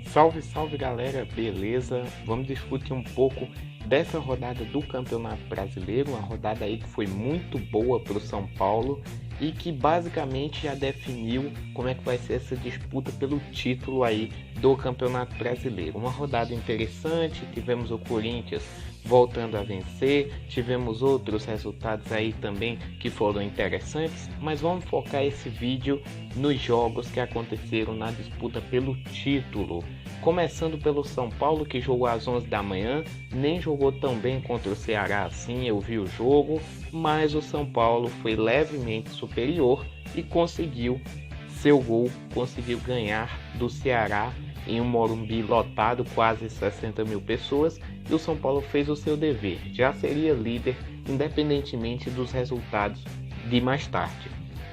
Salve, salve galera, beleza? Vamos discutir um pouco dessa rodada do Campeonato Brasileiro, uma rodada aí que foi muito boa para o São Paulo e que basicamente já definiu como é que vai ser essa disputa pelo título aí do Campeonato Brasileiro. Uma rodada interessante, tivemos o Corinthians voltando a vencer, tivemos outros resultados aí também que foram interessantes, mas vamos focar esse vídeo nos jogos que aconteceram na disputa pelo título. Começando pelo São Paulo, que jogou às 11 da manhã, nem jogou tão bem contra o Ceará assim, eu vi o jogo, mas o São Paulo foi levemente superior e conseguiu seu gol, conseguiu ganhar do Ceará em um Morumbi lotado, quase 60 mil pessoas, e o São Paulo fez o seu dever, já seria líder independentemente dos resultados de mais tarde.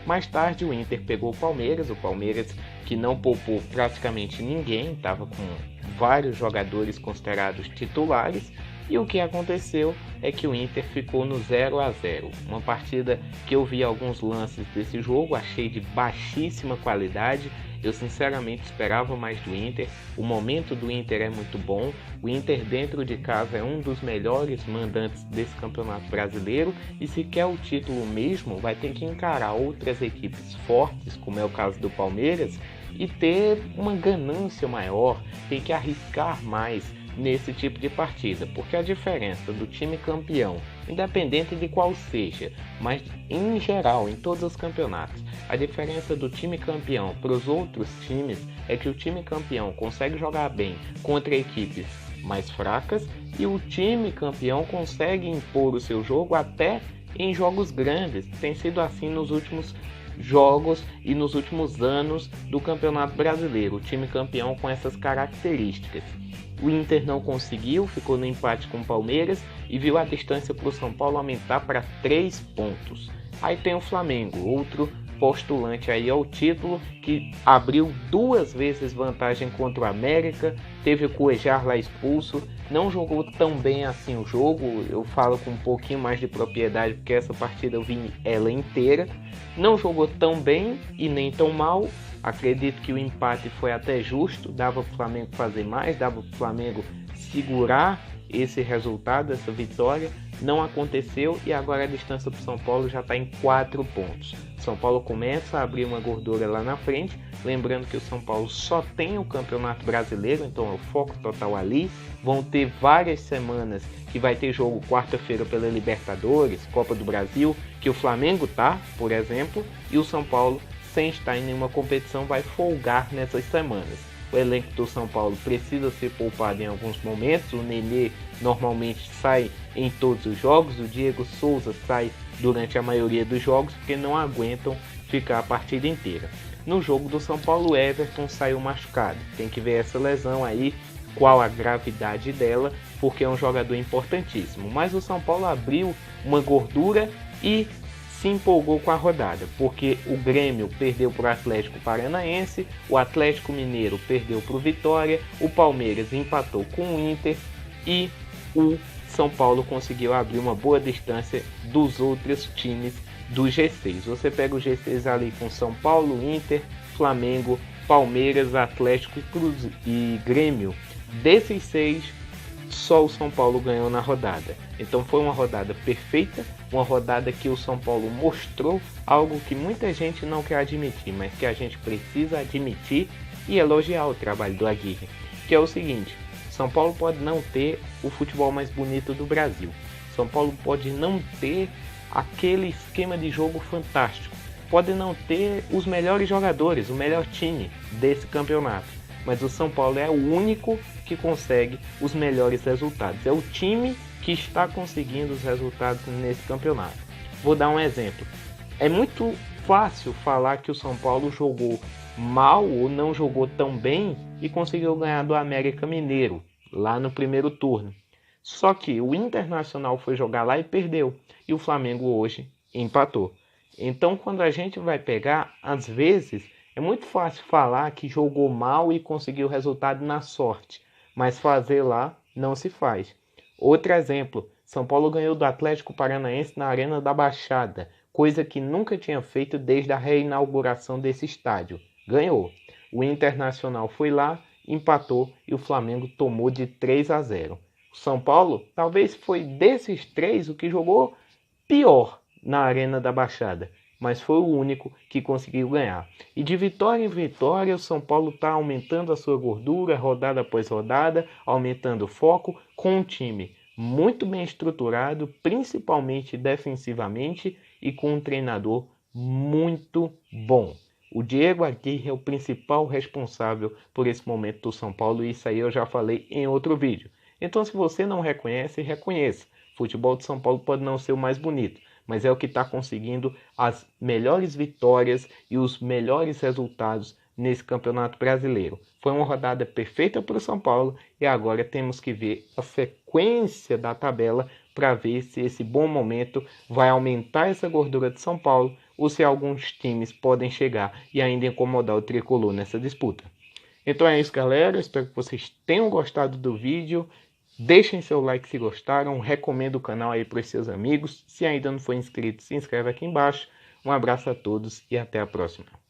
Mais tarde o Inter pegou o Palmeiras que não poupou praticamente ninguém, estava com vários jogadores considerados titulares, e o que aconteceu é que o Inter ficou no 0-0. Uma partida que eu vi alguns lances desse jogo, achei de baixíssima qualidade. Eu sinceramente esperava mais do Inter. O momento do Inter é muito bom. O Inter dentro de casa é um dos melhores mandantes desse campeonato brasileiro. E se quer o título mesmo, vai ter que encarar outras equipes fortes, como é o caso do Palmeiras, e ter uma ganância maior, tem que arriscar mais nesse tipo de partida, porque a diferença do time campeão, independente de qual seja, mas em geral, em todos os campeonatos, a diferença do time campeão para os outros times é que o time campeão consegue jogar bem contra equipes mais fracas e o time campeão consegue impor o seu jogo até em jogos grandes. Tem sido assim nos últimos jogos e nos últimos anos do Campeonato Brasileiro, o time campeão com essas características. O Inter não conseguiu, ficou no empate com o Palmeiras e viu a distância para o São Paulo aumentar para 3 pontos. Aí tem o Flamengo, outro postulante aí ao título, que abriu 2 vezes vantagem contra o América, teve o Cuéllar lá expulso, não jogou tão bem assim o jogo, eu falo com um pouquinho mais de propriedade porque essa partida eu vi ela inteira, não jogou tão bem e nem tão mal. Acredito que o empate foi até justo, dava para o Flamengo fazer mais, dava para o Flamengo segurar esse resultado, essa vitória. Não aconteceu e agora a distância para o São Paulo já está em 4 pontos. São Paulo começa a abrir uma gordura lá na frente, lembrando que o São Paulo só tem o Campeonato Brasileiro, então é o foco total ali. Vão ter várias semanas que vai ter jogo quarta-feira pela Libertadores, Copa do Brasil, que o Flamengo tá, por exemplo, e o São Paulo, sem estar em nenhuma competição, vai folgar nessas semanas. O elenco do São Paulo precisa ser poupado em alguns momentos, o Nenê normalmente sai em todos os jogos, o Diego Souza sai durante a maioria dos jogos porque não aguentam ficar a partida inteira. No jogo do São Paulo, o Everton saiu machucado, tem que ver essa lesão aí, qual a gravidade dela, porque é um jogador importantíssimo. Mas o São Paulo abriu uma gordura e se empolgou com a rodada, porque o Grêmio perdeu para o Atlético Paranaense, o Atlético Mineiro perdeu para o Vitória, o Palmeiras empatou com o Inter e o São Paulo conseguiu abrir uma boa distância dos outros times do G6. Você pega o G6 ali com São Paulo, Inter, Flamengo, Palmeiras, Atlético e Grêmio. Desses 6, só o São Paulo ganhou na rodada. Então foi uma rodada perfeita, uma rodada que o São Paulo mostrou algo que muita gente não quer admitir, mas que a gente precisa admitir e elogiar o trabalho do Aguirre, que é o seguinte: São Paulo pode não ter o futebol mais bonito do Brasil, São Paulo pode não ter aquele esquema de jogo fantástico, pode não ter os melhores jogadores, o melhor time desse campeonato, mas o São Paulo é o único que consegue os melhores resultados. É o time que está conseguindo os resultados nesse campeonato. Vou dar um exemplo. É muito fácil falar que o São Paulo jogou mal ou não jogou tão bem e conseguiu ganhar do América Mineiro, lá no primeiro turno. Só que o Internacional foi jogar lá e perdeu. E o Flamengo hoje empatou. Então, quando a gente vai pegar, às vezes, é muito fácil falar que jogou mal e conseguiu o resultado na sorte, mas fazer lá não se faz. Outro exemplo, São Paulo ganhou do Atlético Paranaense na Arena da Baixada, coisa que nunca tinha feito desde a reinauguração desse estádio. Ganhou. O Internacional foi lá empatou e o Flamengo tomou de 3-0. O São Paulo talvez foi desses três o que jogou pior na Arena da Baixada, mas foi o único que conseguiu ganhar. E de vitória em vitória, o São Paulo está aumentando a sua gordura, rodada após rodada, aumentando o foco, com um time muito bem estruturado, principalmente defensivamente, e com um treinador muito bom. O Diego Aguirre é o principal responsável por esse momento do São Paulo, e isso aí eu já falei em outro vídeo. Então, se você não reconhece, reconheça. O futebol de São Paulo pode não ser o mais bonito, mas é o que está conseguindo as melhores vitórias e os melhores resultados nesse Campeonato Brasileiro. Foi uma rodada perfeita para o São Paulo e agora temos que ver a sequência da tabela para ver se esse bom momento vai aumentar essa gordura de São Paulo ou se alguns times podem chegar e ainda incomodar o tricolor nessa disputa. Então é isso, galera. Espero que vocês tenham gostado do vídeo. Deixem seu like se gostaram, recomendo o canal aí para os seus amigos. Se ainda não for inscrito, se inscreve aqui embaixo. Um abraço a todos e até a próxima.